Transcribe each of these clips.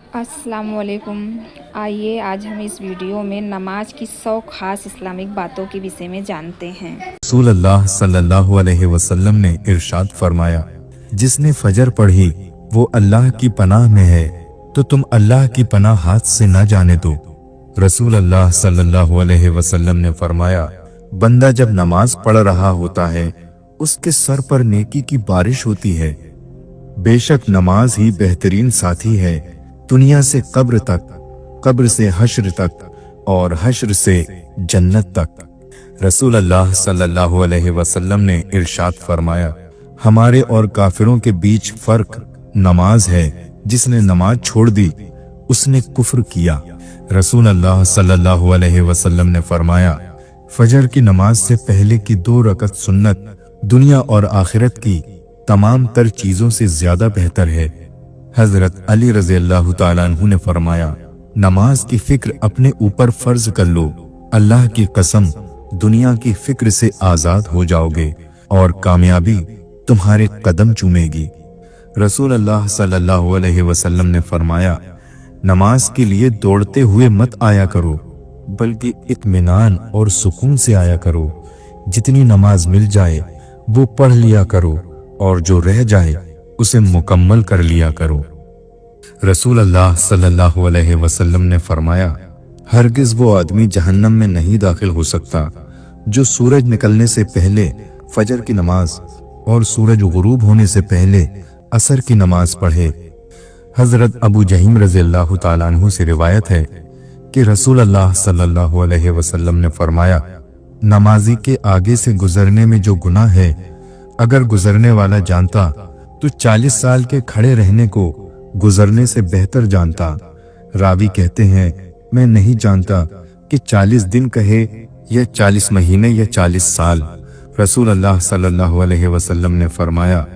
अस्सलाम वालेकुम। आइए आज हम इस वीडियो में नमाज की 100 खास इस्लामिक बातों के विषय में जानते हैं। रसूल अल्लाह सल्लल्लाहु अलैहि वसल्लम ने इरशाद फरमाया, जिसने फजर पढ़ी वो अल्लाह की पनाह में है, तो तुम अल्लाह की पनाह हाथ से न जाने दो। रसूल अल्लाह सल्लल्लाहु अलैहि वसल्लम ने फरमाया, बंदा जब नमाज पढ़ रहा होता है उसके सर पर नेकी की बारिश होती है। बेशक नमाज ही बेहतरीन साथी है, दुनिया से कब्र तक, कब्र से हश्र तक और हश्र से जन्नत तक। रसूल अल्लाह सल्लल्लाहु अलैहि वसल्लम ने इरशाद फरमाया, हमारे और काफिरों के बीच फर्क नमाज है, जिसने नमाज छोड़ दी उसने कुफ्र किया। रसूल अल्लाह सल्लल्लाहु अलैहि वसल्लम ने फरमाया, फजर की नमाज से पहले की 2 रकत सुन्नत दुनिया और आखिरत की तमाम तर चीजों से ज्यादा बेहतर है। हजरत अली रज़ी अल्लाह तआला अन्हु ने फरमाया, नमाज की फिक्र अपने ऊपर फर्ज कर लो, अल्लाह की कसम दुनिया की फिक्र से आजाद हो जाओगे और कामयाबी तुम्हारे कदम चूमेगी। रसूल अल्लाह सल्लल्लाहु अलैहि वसल्लम ने फरमाया, नमाज के लिए दौड़ते हुए मत आया करो, बल्कि इत्मीनान और सुकून से आया करो। जितनी नमाज मिल जाए वो पढ़ लिया करो और जो रह जाए उसे मुकम्मल कर लिया करो। रसूल अल्लाह सल्लल्लाहु अलैहि वसल्लम ने फरमाया, हरगिज वो आदमी जहन्नम में नहीं दाखिल हो सकता जो सूरज निकलने से पहले फजर की नमाज और सूरज गुरूब होने से पहले असर की नमाज पढ़े। हजरत अबू जहीम रज़ी अल्लाह तआला अन्हु से रिवायत है कि रसूल अल्लाह सल्लल्लाहु अलैहि वसल्लम ने फरमाया, नमाजी के आगे से गुजरने में जो गुनाह है, अगर गुजरने वाला जानता तो 40 साल के खड़े रहने को गुजरने से बेहतर जानता। रावी कहते हैं, मैं नहीं जानता कि 40 दिन कहे या 40 महीने या 40 साल। रसूल अल्लाह सल्लल्लाहु अलैहि वसल्लम ने फरमाया,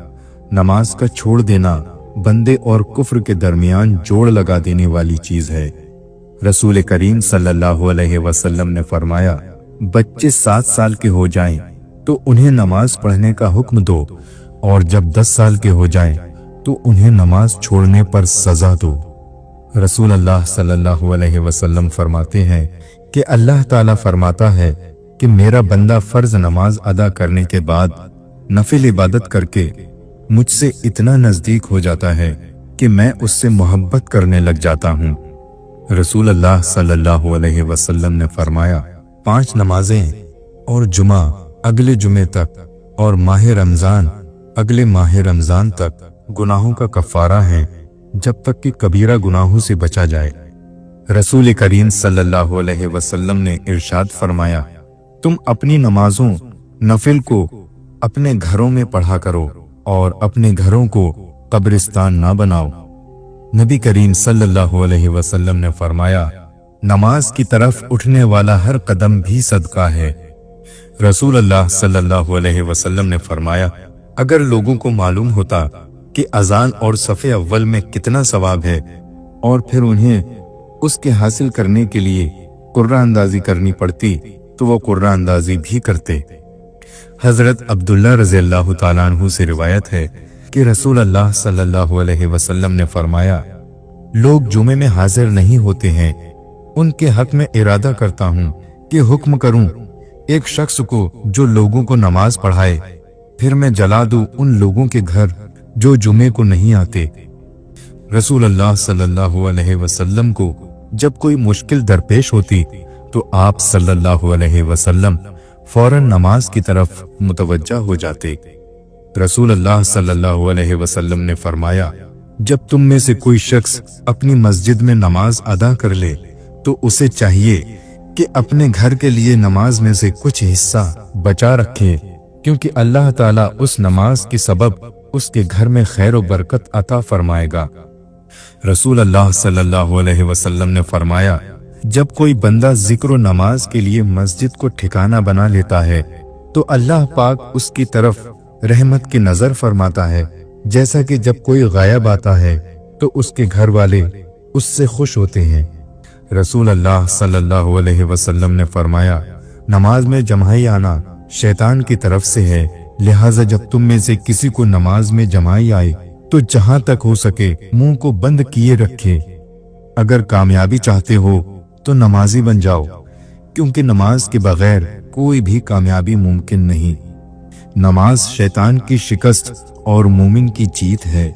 नमाज का छोड़ देना बंदे और कुफ्र के दरमियान जोड़ लगा देने वाली चीज है। रसूल करीम सल्लल्लाहु अलैहि वसल्लम ने फरमाया, बच्चे 7 साल के हो जाएं तो उन्हें नमाज पढ़ने का हुक्म दो, और जब 10 साल के हो जाएं तो उन्हें नमाज छोड़ने पर सजा दो। रसूल अल्लाह सल्लल्लाहु अलैहि वसल्लम फरमाते हैं कि अल्लाह ताला फरमाता है कि मेरा बंदा फर्ज नमाज अदा करने के बाद नफिल इबादत करके मुझसे इतना नजदीक हो जाता है कि मैं उससे मोहब्बत करने लग जाता हूँ। रसूल अल्लाह सल्लल्लाहु अलैहि वसल्लम ने फरमाया, 5 नमाजें और जुमा अगले जुमे तक और माह रमजान अगले माह रमजान तक गुनाहों का कफारा है, जब तक कि कबीरा गुनाहों से बचा जाए। रसूल करीम सल्लल्लाहु अलैहि वसल्लम ने इरशाद फरमाया, तुम अपनी नमाजों नफिल को अपने घरों में पढ़ा करो और अपने घरों को कब्रिस्तान ना बनाओ। नबी करीम सल्लल्लाहु अलैहि वसल्लम ने फरमाया, नमाज की तरफ उठने वाला हर कदम भी सदका है। रसूल अल्लाह सल्लल्लाहु अलैहि वसल्लम ने फरमाया, अगर लोगों को मालूम होता कि अजान और सफ़े अव्वल में कितना सवाब है और फिर उन्हें उसके हासिल करने के लिए कुर्रा अंदाजी करनी पड़ती तो वो कुर्रा अंदाजी भी करते। हजरत अब्दुल्ला रज़ी अल्लाह तआला अन्हु से रिवायत है कि रसूल अल्लाह सल्लल्लाहु अलैहि वसल्लम ने फरमाया, लोग जुमे में हाजिर नहीं होते हैं, उनके हक में इरादा करता हूँ कि हुक्म करूँ एक शख्स को जो लोगों को नमाज पढ़ाए, फिर मैं जला दूं उन लोगों के घर जो जुमे को नहीं आते। रसूल अल्लाह सल्लल्लाहु अलैहि वसल्लम को जब कोई मुश्किल दरपेश होती तो आप सल्लल्लाहु अलैहि वसल्लम फौरन नमाज की तरफ मुतवज्जा हो जाते। रसूल अल्लाह सल्लल्लाहु अलैहि वसल्लम ने फरमाया, जब तुम में से कोई शख्स अपनी मस्जिद में नमाज अदा कर ले तो उसे चाहिए कि अपने घर के लिए नमाज में से कुछ हिस्सा बचा रखे, क्योंकि अल्लाह ताला उस नमाज के सबब उसके घर में खैर और बरकत अता फरमाएगा। रसूल अल्लाह सल्लल्लाहु अलैहि वसल्लम ने फरमाया, जब कोई बंदा जिक्र नमाज के लिए मस्जिद को ठिकाना बना लेता है तो अल्लाह पाक उसकी तरफ रहमत की नजर फरमाता है, जैसा कि जब कोई गायब आता है तो उसके घर वाले उससे खुश होते हैं। रसूल अल्लाह सल्लल्लाहु अलैहि वसल्लम ने फरमाया, नमाज में जमाई आना शैतान की तरफ से है, लिहाजा जब तुम में से किसी को नमाज में जमाई आए तो जहां तक हो सके मुंह को बंद किए रखे अगर कामयाबी चाहते हो तो नमाजी बन जाओ, क्योंकि नमाज के बगैर कोई भी कामयाबी मुमकिन नहीं। नमाज शैतान की शिकस्त और मोमिन की जीत है।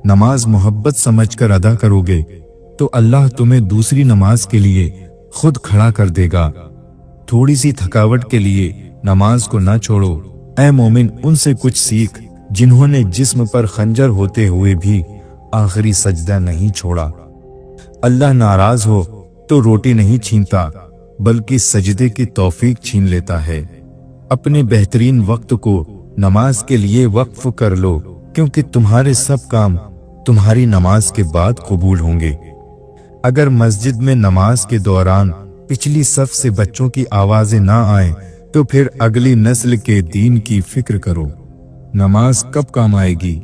नमाज मोहब्बत समझकर अदा करोगे तो अल्लाह तुम्हें दूसरी नमाज के लिए खुद खड़ा कर देगा। थोड़ी सी थकावट के लिए नमाज को ना छोड़ो। ऐ मोमिन, उनसे कुछ सीख जिन्होंने जिस्म पर खंजर होते हुए भी आखिरी सजदा नहीं छोड़ा। अल्लाह नाराज हो तो रोटी नहीं छीनता, बल्कि सजदे की तौफीक छीन लेता है। अपने बेहतरीन वक्त को नमाज के लिए वक्फ कर लो, क्योंकि तुम्हारे सब काम तुम्हारी नमाज के बाद कबूल होंगे। अगर मस्जिद में नमाज के दौरान पिछली सफ से बच्चों की आवाजें ना आए तो फिर अगली नस्ल के दीन की फिक्र करो। नमाज कब काम आएगी?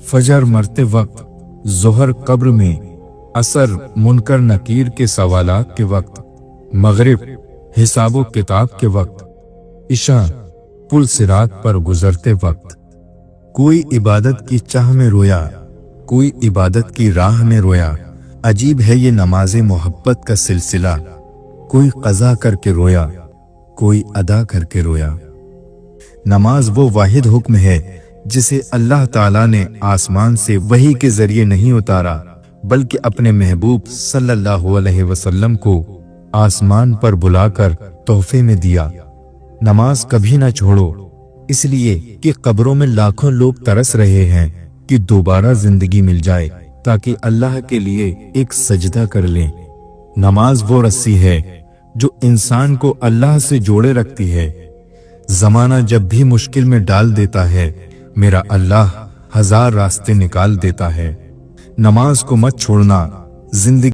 फजर मरते वक्त, जोहर कब्र में, असर मुनकर नकीर के सवालात के वक्त, मगरिब हिसाबो किताब के वक्त, इशा पुल सिरात पर गुजरते वक्त। कोई इबादत की चाह में रोया, कोई इबादत की राह में रोया। अजीब है ये नमाज़े मोहब्बत का सिलसिला। कोई कज़ा करके रोया, कोई अदा करके रोया। नमाज वो वाहिद हुक्म है जिसे अल्लाह ताला ने आसमान से वही के जरिए नहीं उतारा, बल्कि अपने महबूब सल्लल्लाहु अलैहि वसल्लम को आसमान पर बुलाकर तोहफे में दिया। नमाज कभी ना छोड़ो, इसलिए कि कब्रों में लाखों लोग तरस रहे हैं कि दोबारा जिंदगी मिल जाए ताकि अल्लाह के लिए एक सजदा कर लें। नमाज वो रस्सी है जो इंसान को अल्लाह से जोड़े रखती है। जमाना जब भी मुश्किल में डाल देता है, मेरा अल्लाह हजार रास्ते निकाल देता है। नमाज को मत छोड़ना, जिंदगी